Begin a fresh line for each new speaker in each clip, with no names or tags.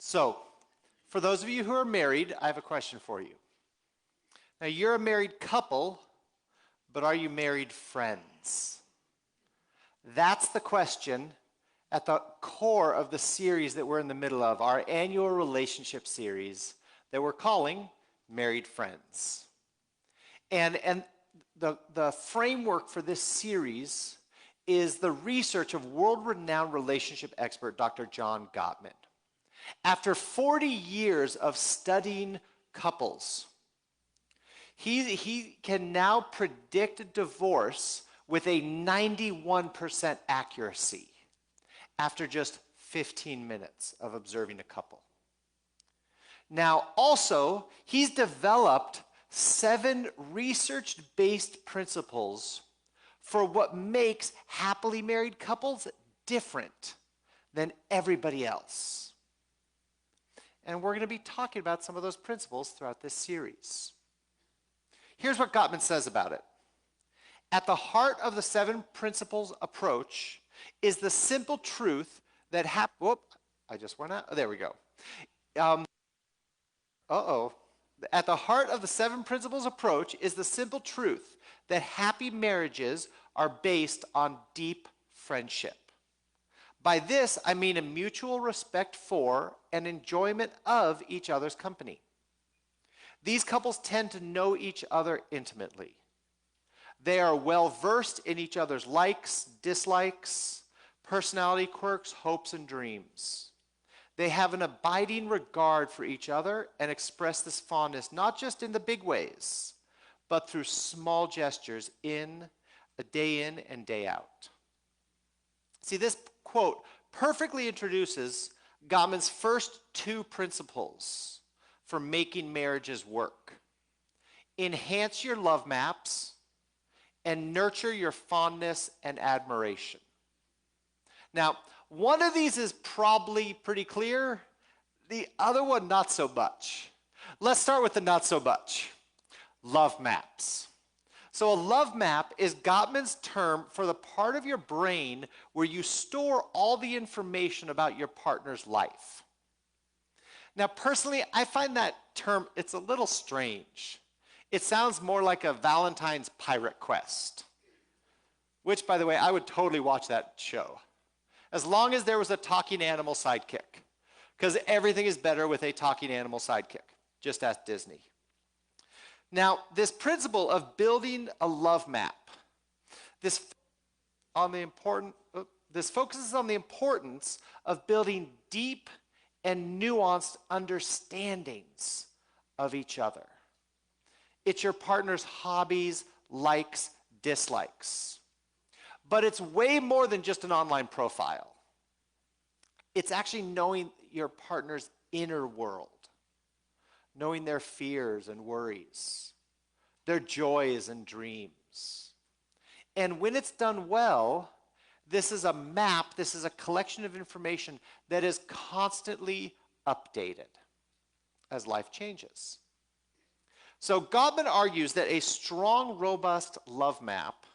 So, for those of you who are married, I have a question for you. Now, you're a married couple, but are you married friends? That's the question at the core of the series that we're in the middle of, our annual relationship series that we're calling Married Friends. And the framework for this series is the research of world-renowned relationship expert Dr. John Gottman. After 40 years of studying couples, he can now predict divorce with a 91% accuracy after just 15 minutes of observing a couple. Now, also, he's developed 7 research-based principles for what makes happily married couples different than everybody else. And we're going to be talking about some of those principles throughout this series. Here's what Gottman says about it. At the heart of the 7 principles approach is the simple truth that I just went out. Oh, there we go. At the heart of the 7 principles approach is the simple truth that happy marriages are based on deep friendship. By this, I mean a mutual respect for and enjoyment of each other's company. These couples tend to know each other intimately. They are well versed in each other's likes, dislikes, personality quirks, hopes, and dreams. They have an abiding regard for each other and express this fondness not just in the big ways, but through small gestures in and day out. See, this quote perfectly introduces Gottman's first 2 principles for making marriages work. Enhance your love maps and nurture your fondness and admiration. Now, one of these is probably pretty clear, the other one not so much. Let's start with the not so much. Love maps. So a love map is Gottman's term for the part of your brain where you store all the information about your partner's life. Now, personally, I find that term, it's a little strange. It sounds more like a Valentine's pirate quest, which, by the way, I would totally watch that show, as long as there was a talking animal sidekick, because everything is better with a talking animal sidekick. Just ask Disney. Now, this principle of building a love map, this focuses on the importance of building deep and nuanced understandings of each other. It's your partner's hobbies, likes, dislikes. But it's way more than just an online profile. It's actually knowing your partner's inner world, knowing their fears and worries, their joys and dreams. And when it's done well, this is a map, this is a collection of information that is constantly updated as life changes. So Gottman argues that a strong, robust love map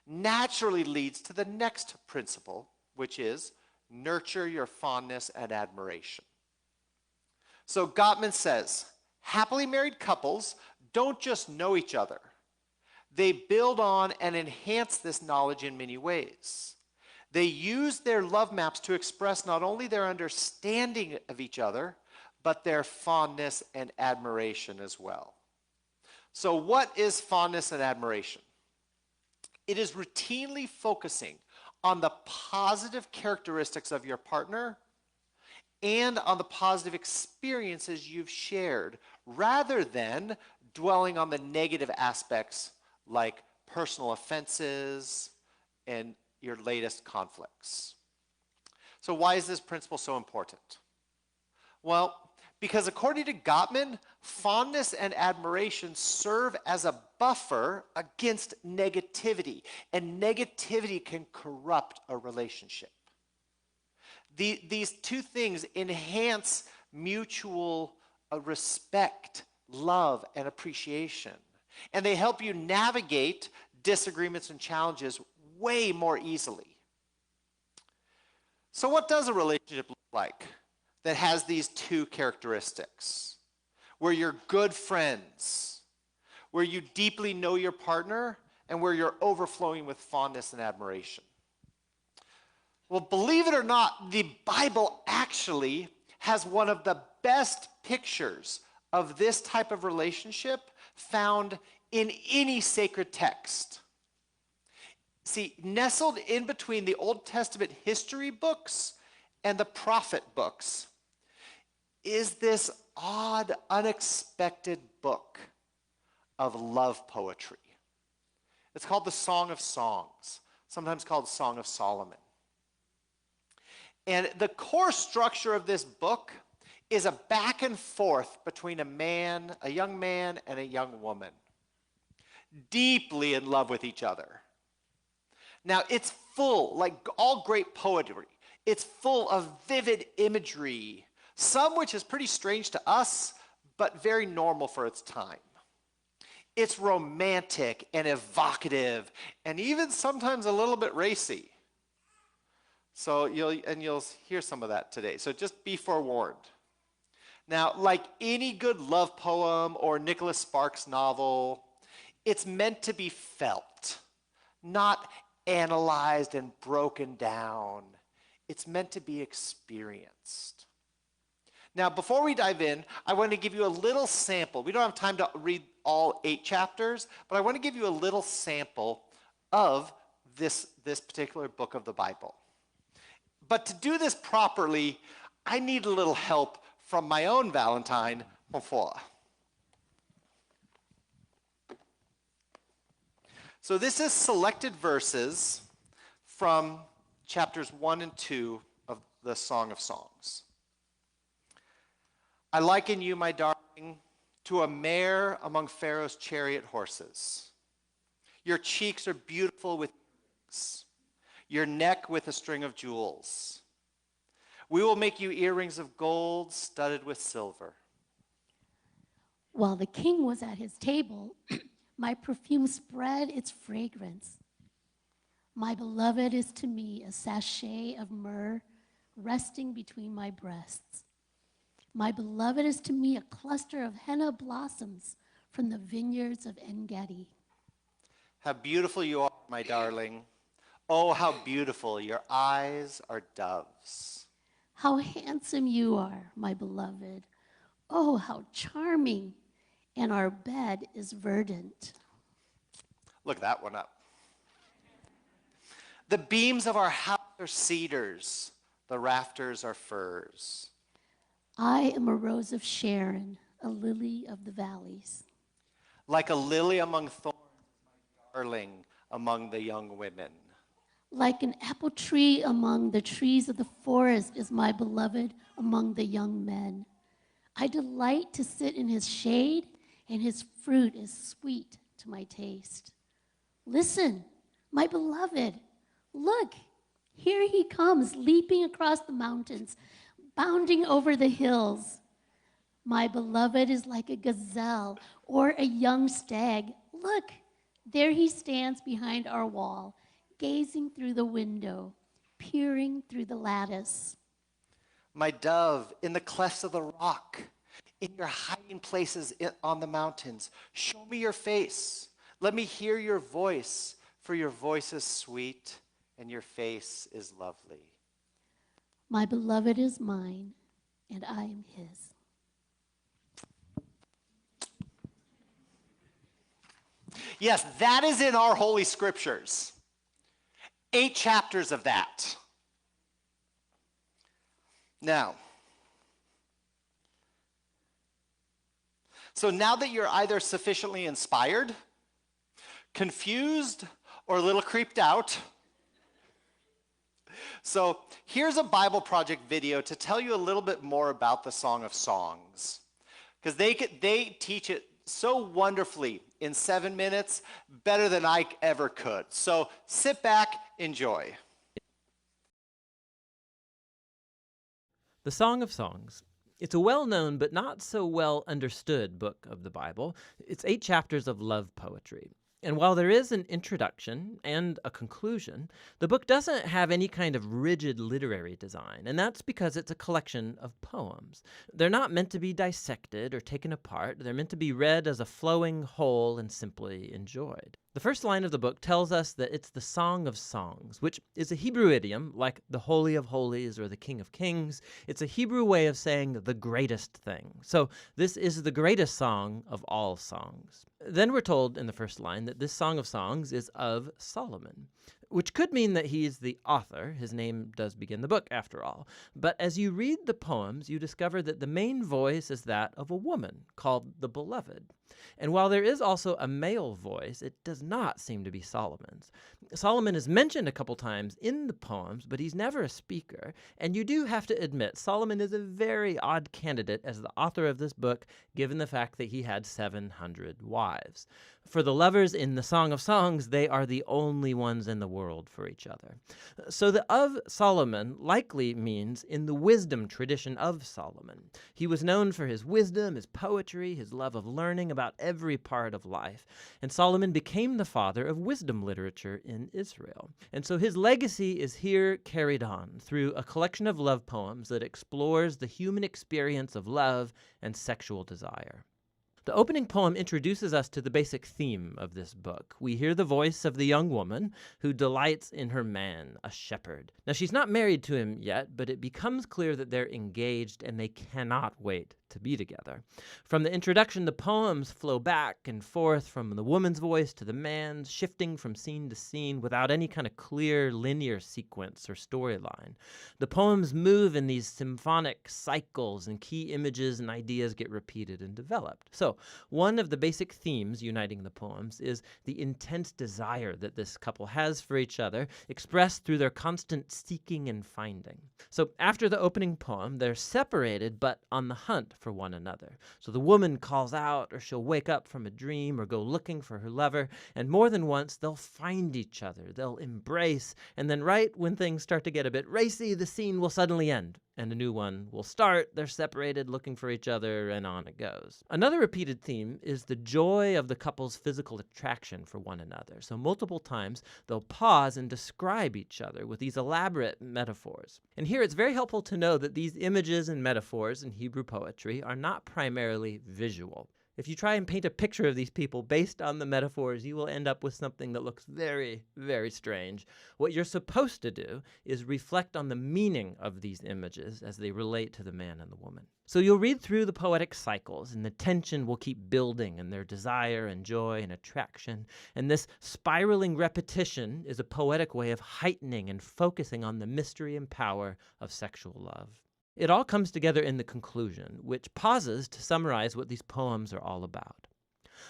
naturally leads to the next principle, which is nurture your fondness and admiration. So Gottman says, happily married couples don't just know each other. They build on and enhance this knowledge in many ways. They use their love maps to express not only their understanding of each other, but their fondness and admiration as well. So what is fondness and admiration? It is routinely focusing on the positive characteristics of your partner and on the positive experiences you've shared, rather than dwelling on the negative aspects like personal offenses and your latest conflicts. So why is this principle so important? Well, because according to Gottman, fondness and admiration serve as a buffer against negativity, and negativity can corrupt a relationship. These 2 things enhance mutual respect, love, and appreciation, and they help you navigate disagreements and challenges way more easily. So what does a relationship look like? that has these two characteristics, where you're good friends, where you deeply know your partner, and where you're overflowing with fondness and admiration. Well, believe it or not, the Bible actually has one of the best pictures of this type of relationship found in any sacred text. See, nestled in between the Old Testament history books and the prophet books is this odd, unexpected book of love poetry. It's called the Song of Songs, sometimes called Song of Solomon. And the core structure of this book is a back and forth between a young man, and a young woman, deeply in love with each other. Now, it's full, like all great poetry, it's full of vivid imagery, some which is pretty strange to us, but very normal for its time. It's romantic and evocative, and even sometimes a little bit racy. So you'll hear some of that today. So just be forewarned. Now, like any good love poem or Nicholas Sparks novel, it's meant to be felt, not analyzed and broken down. It's meant to be experienced. Now, before we dive in, I want to give you a little sample. We don't have time to read all 8 chapters, but I want to give you a little sample of this particular book of the Bible. But to do this properly, I need a little help from my own Valentine, Bonfoy. So this is selected verses from chapters 1 and 2 of the Song of Songs. I liken you, my darling, to a mare among Pharaoh's chariot horses. Your cheeks are beautiful with earrings, your neck with a string of jewels. We will make you earrings of gold studded with silver.
While the king was at his table, my perfume spread its fragrance. My beloved is to me a sachet of myrrh resting between my breasts. My beloved is to me a cluster of henna blossoms from the vineyards of En-Gedi.
How beautiful you are, my darling. Oh, how beautiful. Your eyes are doves.
How handsome you are, my beloved. Oh, how charming. And our bed is verdant.
Look that one up. The beams of our house are cedars. The rafters are firs.
I am a rose of Sharon, a lily of the valleys.
Like a lily among thorns, my darling among the young women.
Like an apple tree among the trees of the forest is my beloved among the young men. I delight to sit in his shade, and his fruit is sweet to my taste. Listen, my beloved, look, here he comes, leaping across the mountains, bounding over the hills. My beloved is like a gazelle or a young stag. Look, there he stands behind our wall, gazing through the window, peering through the lattice.
My dove, in the clefts of the rock, in your hiding places on the mountains, show me your face. Let me hear your voice, for your voice is sweet and your face is lovely.
My beloved is mine, and I am his.
Yes, that is in our Holy Scriptures. 8 chapters of that. Now, so now that you're either sufficiently inspired, confused, or a little creeped out, so here's a Bible Project video to tell you a little bit more about the Song of Songs, because they teach it so wonderfully in 7 minutes, better than I ever could. So sit back, enjoy.
The Song of Songs. It's a well-known but not so well understood book of the Bible. It's 8 chapters of love poetry. And while there is an introduction and a conclusion, the book doesn't have any kind of rigid literary design, and that's because it's a collection of poems. They're not meant to be dissected or taken apart. They're meant to be read as a flowing whole and simply enjoyed. The first line of the book tells us that it's the Song of Songs, which is a Hebrew idiom like the Holy of Holies or the King of Kings. It's a Hebrew way of saying the greatest thing. So this is the greatest song of all songs. Then we're told in the first line that this Song of Songs is of Solomon, which could mean that he is the author. His name does begin the book, after all. But as you read the poems, you discover that the main voice is that of a woman called the Beloved. And while there is also a male voice, it does not seem to be Solomon's. Solomon is mentioned a couple times in the poems, but he's never a speaker. And you do have to admit, Solomon is a very odd candidate as the author of this book, given the fact that he had 700 wives. For the lovers in the Song of Songs, they are the only ones in the world for each other. So the of Solomon likely means in the wisdom tradition of Solomon. He was known for his wisdom, his poetry, his love of learning about every part of life. And Solomon became the father of wisdom literature in Israel. And so his legacy is here carried on through a collection of love poems that explores the human experience of love and sexual desire. The opening poem introduces us to the basic theme of this book. We hear the voice of the young woman who delights in her man, a shepherd. Now, she's not married to him yet, but it becomes clear that they're engaged and they cannot wait to be together. From the introduction, the poems flow back and forth from the woman's voice to the man's, shifting from scene to scene without any kind of clear linear sequence or storyline. The poems move in these symphonic cycles, and key images and ideas get repeated and developed. So, one of the basic themes uniting the poems is the intense desire that this couple has for each other, expressed through their constant seeking and finding. So, after the opening poem, they're separated but on the hunt for one another. So the woman calls out, or she'll wake up from a dream or go looking for her lover, and more than once they'll find each other, they'll embrace, and then right when things start to get a bit racy, the scene will suddenly end and a new one will start. They're separated, looking for each other, and on it goes. Another repeated theme is the joy of the couple's physical attraction for one another. So multiple times they'll pause and describe each other with these elaborate metaphors. And here it's very helpful to know that these images and metaphors in Hebrew poetry are not primarily visual. If you try and paint a picture of these people based on the metaphors, you will end up with something that looks very, very strange. What you're supposed to do is reflect on the meaning of these images as they relate to the man and the woman. So you'll read through the poetic cycles, and the tension will keep building in their desire and joy and attraction. And this spiraling repetition is a poetic way of heightening and focusing on the mystery and power of sexual love. It all comes together in the conclusion, which pauses to summarize what these poems are all about.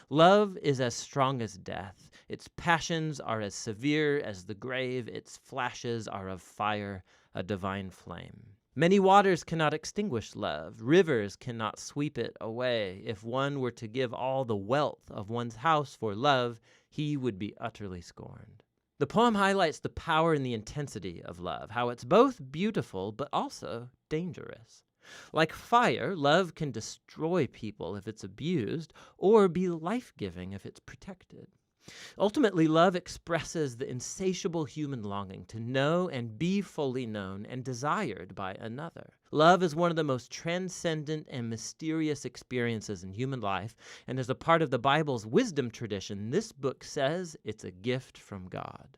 Love is as strong as death. Its passions are as severe as the grave. Its flashes are of fire, a divine flame. Many waters cannot extinguish love. Rivers cannot sweep it away. If one were to give all the wealth of one's house for love, he would be utterly scorned. The poem highlights the power and the intensity of love, how it's both beautiful but also dangerous. Like fire, love can destroy people if it's abused, or be life-giving if it's protected. Ultimately, love expresses the insatiable human longing to know and be fully known and desired by another. Love is one of the most transcendent and mysterious experiences in human life, and as a part of the Bible's wisdom tradition, this book says it's a gift from God.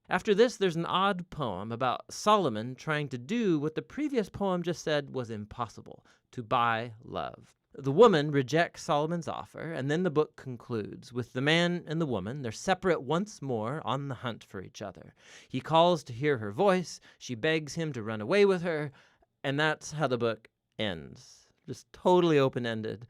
After this, there's an odd poem about Solomon trying to do what the previous poem just said was impossible, to buy love. The woman rejects Solomon's offer, and then the book concludes with the man and the woman. They're separate once more on the hunt for each other. He calls to hear her voice. She begs him to run away with her, and that's how the book ends. Just totally open-ended.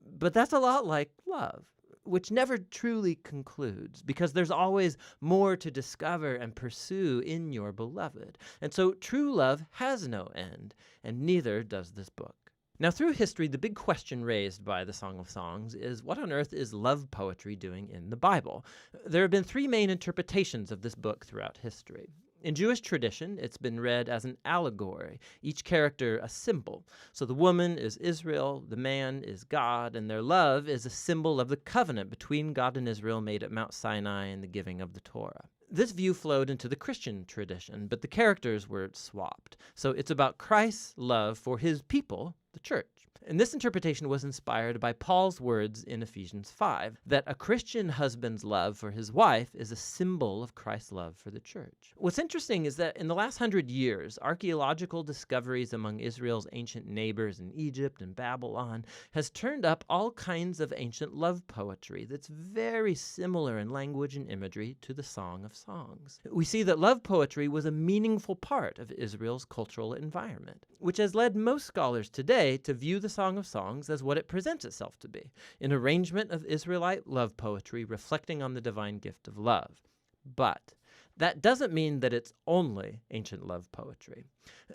But that's a lot like love, which never truly concludes, because there's always more to discover and pursue in your beloved. And so true love has no end, and neither does this book. Now, through history, the big question raised by the Song of Songs is, what on earth is love poetry doing in the Bible? There have been three main interpretations of this book throughout history. In Jewish tradition, it's been read as an allegory, each character a symbol. So the woman is Israel, the man is God, and their love is a symbol of the covenant between God and Israel made at Mount Sinai and the giving of the Torah. This view flowed into the Christian tradition, but the characters were swapped. So it's about Christ's love for his people, the church. And this interpretation was inspired by Paul's words in Ephesians 5, that a Christian husband's love for his wife is a symbol of Christ's love for the church. What's interesting is that in the last 100 years, archaeological discoveries among Israel's ancient neighbors in Egypt and Babylon has turned up all kinds of ancient love poetry that's very similar in language and imagery to the Song of Songs. We see that love poetry was a meaningful part of Israel's cultural environment, which has led most scholars today to view the Song of Songs as what it presents itself to be, an arrangement of Israelite love poetry reflecting on the divine gift of love. But that doesn't mean that it's only ancient love poetry.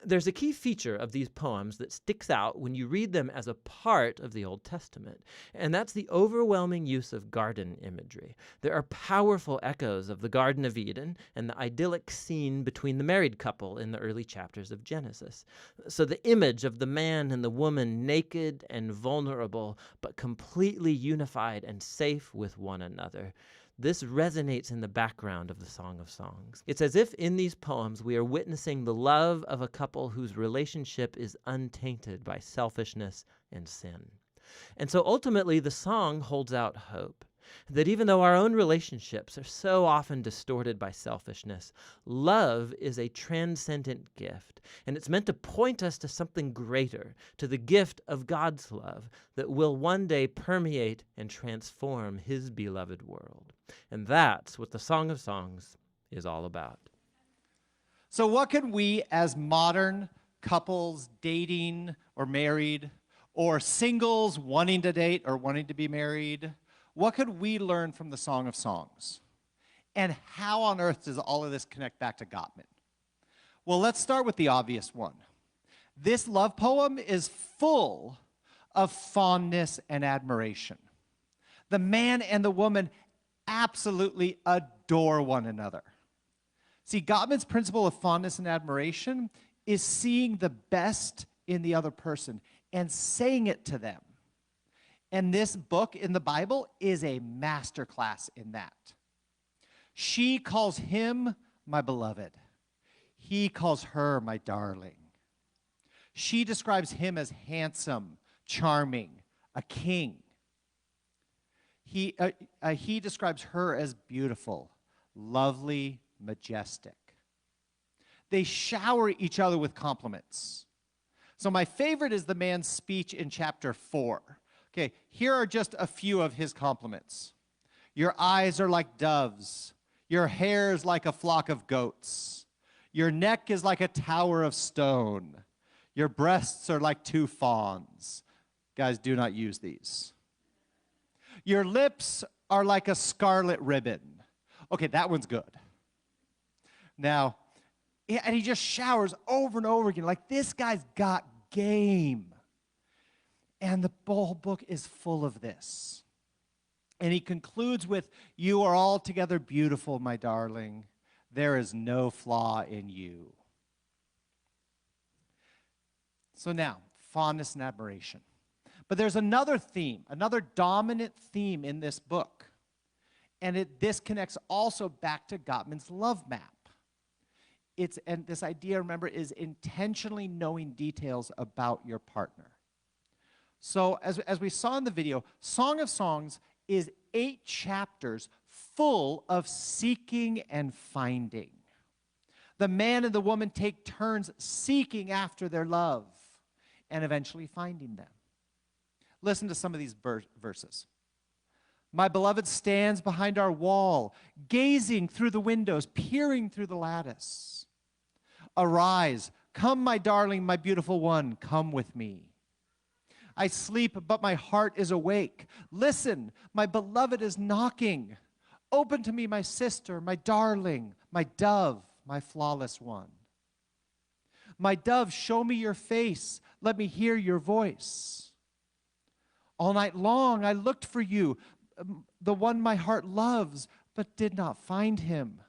There's a key feature of these poems that sticks out when you read them as a part of the Old Testament, and that's the overwhelming use of garden imagery. There are powerful echoes of the Garden of Eden and the idyllic scene between the married couple in the early chapters of Genesis. So the image of the man and the woman naked and vulnerable, but completely unified and safe with one another. This resonates in the background of the Song of Songs. It's as if in these poems we are witnessing the love of a couple whose relationship is untainted by selfishness and sin. And so ultimately the song holds out hope that even though our own relationships are so often distorted by selfishness, love is a transcendent gift, and it's meant to point us to something greater, to the gift of God's love that will one day permeate and transform his beloved world. And that's what the Song of Songs is all about.
So what can we as modern couples dating or married, or singles wanting to date or wanting to be married, what could we learn from the Song of Songs? And how on earth does all of this connect back to Gottman? Well, let's start with the obvious one. This love poem is full of fondness and admiration. The man and the woman absolutely adore one another. See, Gottman's principle of fondness and admiration is seeing the best in the other person and saying it to them. And this book in the Bible is a masterclass in that. She calls him my beloved. He calls her my darling. She describes him as handsome, charming, a king. He describes her as beautiful, lovely, majestic. They shower each other with compliments. So my favorite is the man's speech in chapter 4. Okay, here are just a few of his compliments. Your eyes are like doves. Your hair is like a flock of goats. Your neck is like a tower of stone. Your breasts are like two fawns. Guys, do not use these. Your lips are like a scarlet ribbon. Okay, that one's good. Now, and he just showers over and over again. Like, this guy's got game. And the whole book is full of this. And he concludes with, you are altogether beautiful, my darling. There is no flaw in you. So now, fondness and admiration. But there's another theme, another dominant theme in this book. And this connects also back to Gottman's love map. And this idea, remember, is intentionally knowing details about your partner. So as we saw in the video, Song of Songs is 8 chapters full of seeking and finding. The man and the woman take turns seeking after their love and eventually finding them. Listen to some of these verses. My beloved stands behind our wall, gazing through the windows, peering through the lattice. Arise, come, my darling, my beautiful one, come with me. I sleep, but my heart is awake. Listen, my beloved is knocking. Open to me, my sister, my darling, my dove, my flawless one. My dove, show me your face. Let me hear your voice. All night long I looked for you, the one my heart loves, but did not find him.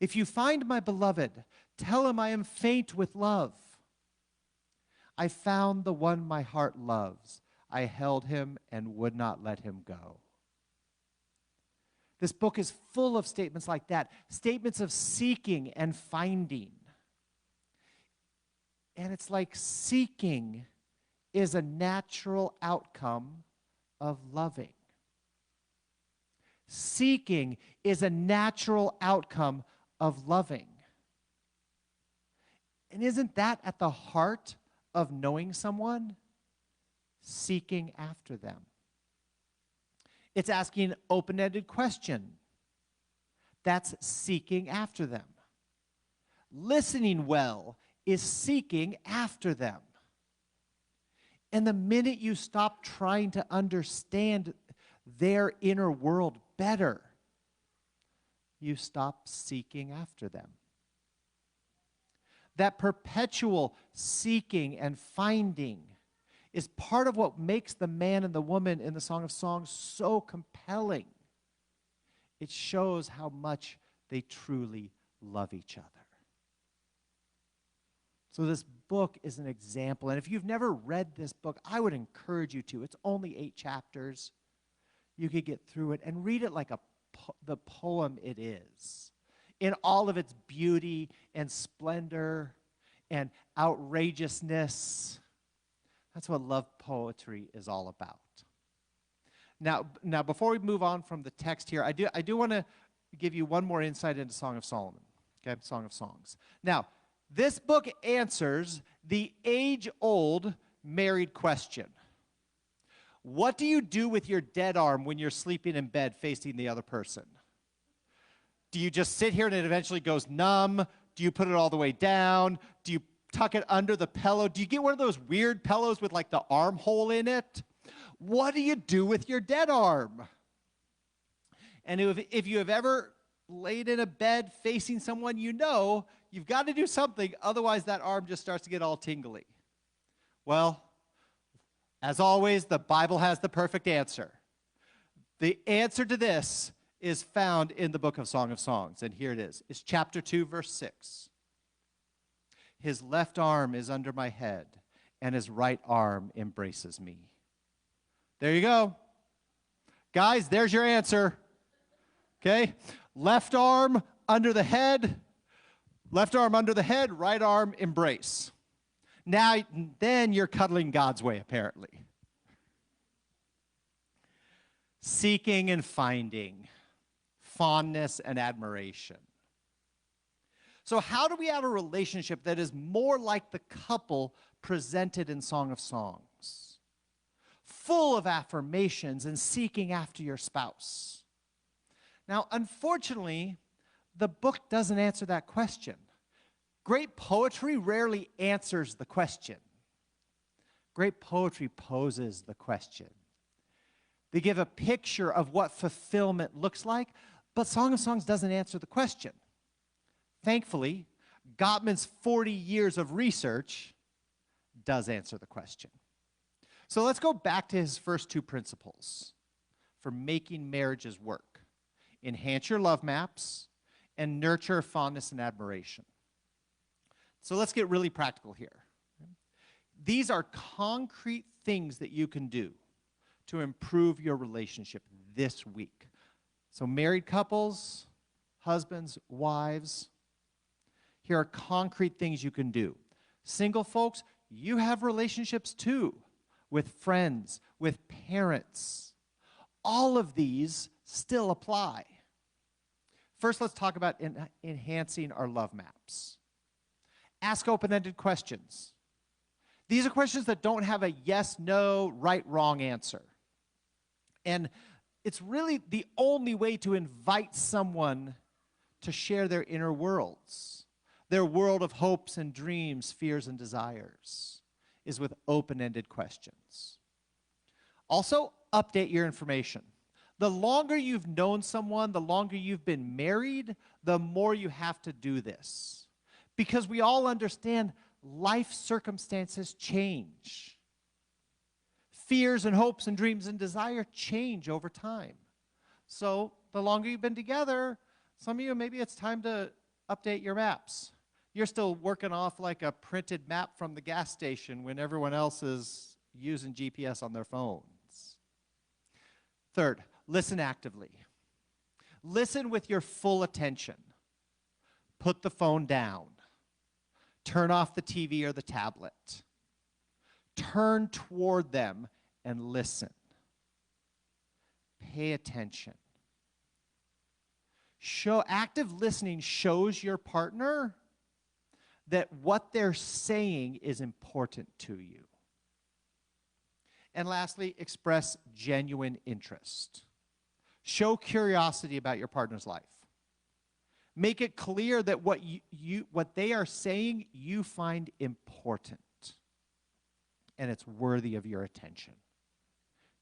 If you find my beloved, tell him I am faint with love. I found the one my heart loves. I held him and would not let him go. This book is full of statements like that, statements of seeking and finding. And it's like seeking is a natural outcome of loving. Seeking is a natural outcome of loving. And isn't that at the heart of knowing someone? Seeking after them. It's asking an open-ended question. That's seeking after them. Listening well is seeking after them. And the minute you stop trying to understand their inner world better, you stop seeking after them. That perpetual seeking and finding is part of what makes the man and the woman in the Song of Songs so compelling. It shows how much they truly love each other. So this book is an example. And if you've never read this book, I would encourage you to. It's only 8 chapters. You could get through it and read it like the poem it is, in all of its beauty and splendor and outrageousness. That's what love poetry is all about. Now, before we move on from the text here, I do want to give you one more insight into Song of Solomon, okay, Song of Songs. Now, this book answers the age-old married question. What do you do with your dead arm when you're sleeping in bed facing the other person? Do you just sit here and it eventually goes numb? Do you put it all the way down? Do you tuck it under the pillow? Do you get one of those weird pillows with like the armhole in it? What do you do with your dead arm? And if you have ever laid in a bed facing someone you know, you've got to do something, otherwise that arm just starts to get all tingly. Well, as always, the Bible has the perfect answer. The answer to this is found in the book of Song of Songs, and here it is. It's chapter 2, verse 6. His left arm is under my head, and his right arm embraces me. There you go. Guys, there's your answer. Okay? Left arm under the head, right arm embrace. Now, then you're cuddling God's way, apparently. Seeking and finding, fondness and admiration. So how do we have a relationship that is more like the couple presented in Song of Songs? Full of affirmations and seeking after your spouse. Now, unfortunately, the book doesn't answer that question. Great poetry rarely answers the question. Great poetry poses the question. They give a picture of what fulfillment looks like, but Song of Songs doesn't answer the question. Thankfully, Gottman's 40 years of research does answer the question. So let's go back to his first 2 principles for making marriages work. Enhance your love maps and nurture fondness and admiration. So let's get really practical here. These are concrete things that you can do to improve your relationship this week. So married couples, husbands, wives, here are concrete things you can do. Single folks, you have relationships too, with friends, with parents. All of these still apply. First, let's talk about enhancing our love maps. Ask open-ended questions. These are questions that don't have a yes, no, right, wrong answer. And it's really the only way to invite someone to share their inner worlds, their world of hopes and dreams, fears and desires, is with open-ended questions. Also, update your information. The longer you've known someone, the longer you've been married, the more you have to do this. Because we all understand life circumstances change. Fears and hopes and dreams and desire change over time. So the longer you've been together, some of you, maybe it's time to update your maps. You're still working off like a printed map from the gas station when everyone else is using GPS on their phones. Third, listen actively. Listen with your full attention. Put the phone down. Turn off the TV or the tablet. Turn toward them and listen. Pay attention. Active listening shows your partner that what they're saying is important to you. And lastly, express genuine interest. Show curiosity about your partner's life. Make it clear that what they are saying you find important and it's worthy of your attention.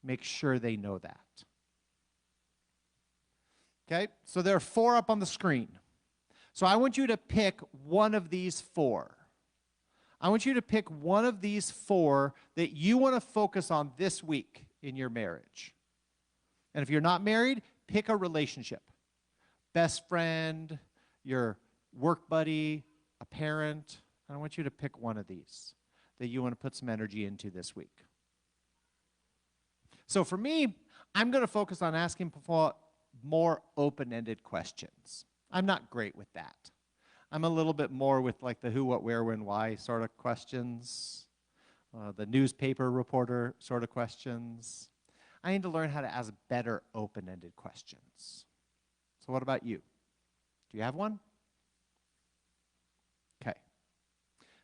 Make sure they know that. Okay, so there are 4 up on the screen. So I want you to pick one of these 4. I want you to pick one of these 4 that you want to focus on this week in your marriage. And if you're not married, pick a relationship. Best friend, your work buddy, a parent. I want you to pick one of these that you want to put some energy into this week. So for me, I'm going to focus on asking for more open-ended questions. I'm not great with that. I'm a little bit more with like the who, what, where, when, why sort of questions, the newspaper reporter sort of questions. I need to learn how to ask better open-ended questions. So what about you? Do you have one? Okay.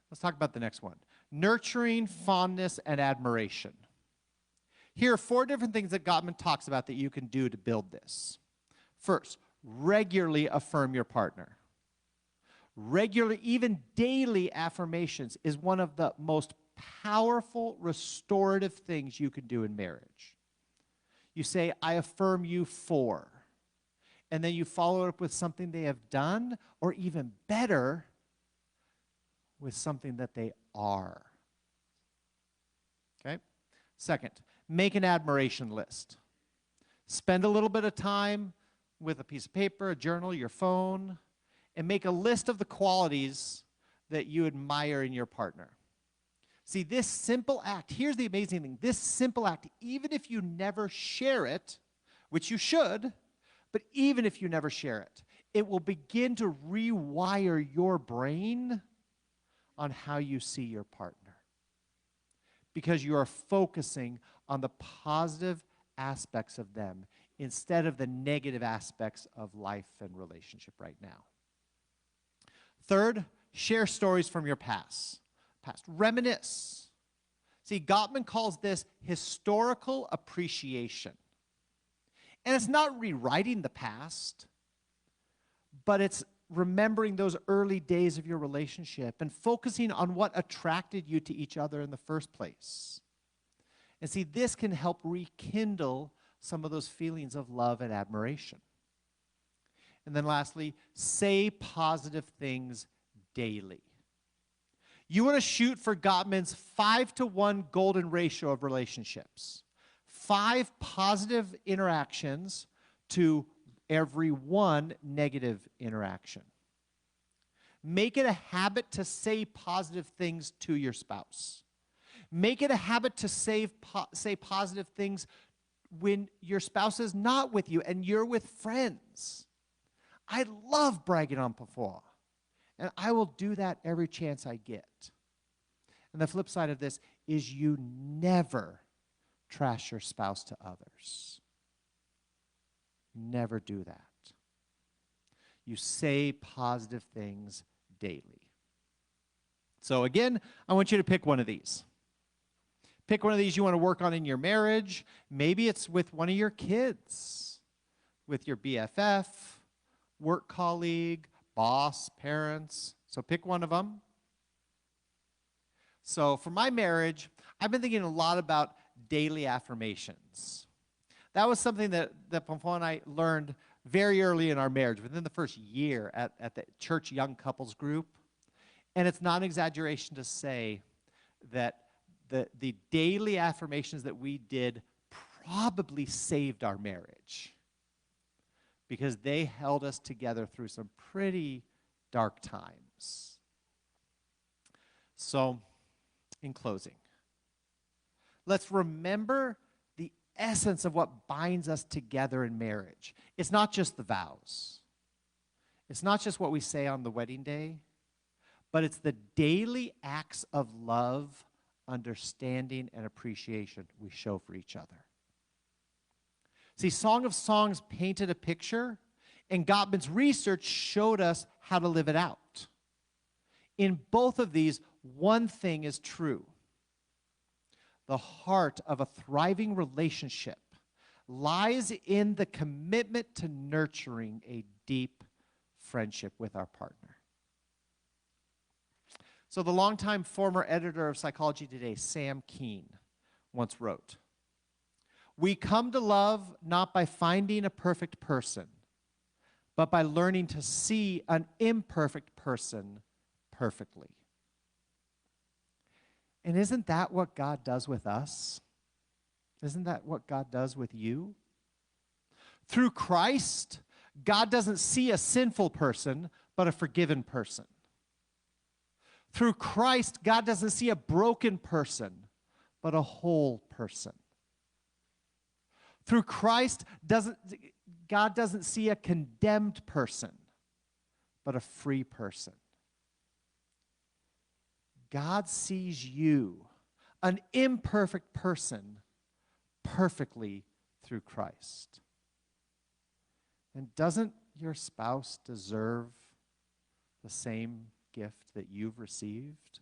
Let's talk about the next one. Nurturing fondness and admiration. Here are 4 different things that Gottman talks about that you can do to build this. First, regularly affirm your partner. Regularly, even daily affirmations is one of the most powerful restorative things you can do in marriage. You say, I affirm you for. And then you follow it up with something they have done, or even better, with something that they are. Okay? Second, make an admiration list. Spend a little bit of time with a piece of paper, a journal, your phone, and make a list of the qualities that you admire in your partner. See, this simple act, here's the amazing thing, this simple act, even if you never share it, which you should, but even if you never share it, it will begin to rewire your brain on how you see your partner. Because you are focusing on the positive aspects of them instead of the negative aspects of life and relationship right now. Third, share stories from your past. Reminisce. See, Gottman calls this historical appreciation. And it's not rewriting the past, but it's remembering those early days of your relationship and focusing on what attracted you to each other in the first place. And see, this can help rekindle some of those feelings of love and admiration. And then lastly, say positive things daily. You want to shoot for Gottman's 5-to-1 golden ratio of relationships. 5 positive interactions to every 1 negative interaction. Make it a habit to say positive things to your spouse. Make it a habit to say positive things when your spouse is not with you and you're with friends. I love bragging on Pafua, and I will do that every chance I get. And the flip side of this is you never trash your spouse to others. Never do that. You say positive things daily. So again, I want you to pick one of these. Pick one of these you want to work on in your marriage. Maybe it's with one of your kids, with your BFF, work colleague, boss, parents. So pick one of them. So for my marriage, I've been thinking a lot about daily affirmations. That was something that Pamphile and I learned very early in our marriage, within the first year at the church young couples group. And it's not an exaggeration to say that the daily affirmations that we did probably saved our marriage, because they held us together through some pretty dark times. So, in closing, let's remember the essence of what binds us together in marriage. It's not just the vows. It's not just what we say on the wedding day, but it's the daily acts of love, understanding, and appreciation we show for each other. See, Song of Songs painted a picture, and Gottman's research showed us how to live it out. In both of these, one thing is true. The heart of a thriving relationship lies in the commitment to nurturing a deep friendship with our partner. So the longtime former editor of Psychology Today, Sam Keene, once wrote, "We come to love not by finding a perfect person, but by learning to see an imperfect person perfectly." And isn't that what God does with us? Isn't that what God does with you? Through Christ, God doesn't see a sinful person, but a forgiven person. Through Christ, God doesn't see a broken person, but a whole person. Through Christ, God doesn't see a condemned person, but a free person. God sees you, an imperfect person, perfectly through Christ. And doesn't your spouse deserve the same gift that you've received?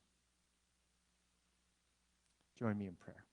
Join me in prayer.